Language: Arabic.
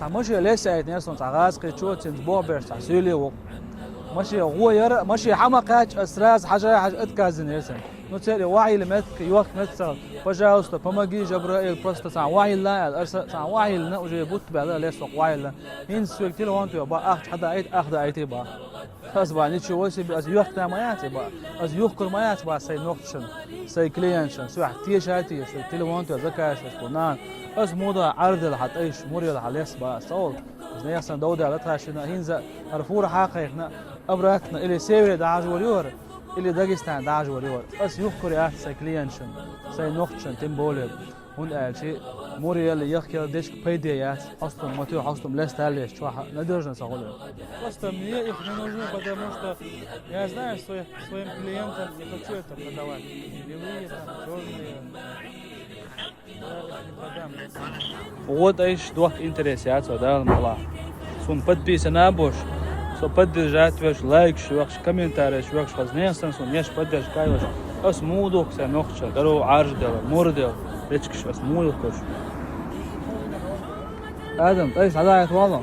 ماشي ليش قاعد ناس غاز قيتشوت بوبر سولي و ماشي غوير ماشي حمقاج اسراز حاجه اتكازن يسن نوتيري وعي لمت يوقت متسا بجاوست بماجي جبرائيل بروست سان وعي لا سان وعي لنا وجي بوت بعد ليش وعي لا هين سويكتيل وانتو با اخ حدا ايت اخذ ايتي با خلاص با نيتشي وسي از يوقت ما ياتي با از يوقت ما ياتي با سي نوقتشن سي كلينشن سو حتي شاتي سويكتيل وانتو زكاش كونان از موضه عرض لحط ايش موري لحليس با صول زي اصلا دوده على تاشنا هينزا عرفوا حقيقنا ابراتنا اللي سيوي داج وريور اللي داغستان داج وريور اس يخكر يا سايكلينشن ساي نوختشن تيمبولد هون قال شيء موري اللي يحكي ديش بيديات اصلا ما تو اصلا لا ستاليش شو ندرج نسقول اصلا ميه يخدموا نجم потому что я знаю своим клиентам я хочу это продавать белые черные вот ايش دوك انتريسات ودا الملا سون подписан набош со поддержать ваш лайк ваш комментарий ваш вознесен сон неш поддержкай ваш ас мудок се нохча даро арждел мордел речкиш вас мудок кош ادم ايش عدايت والله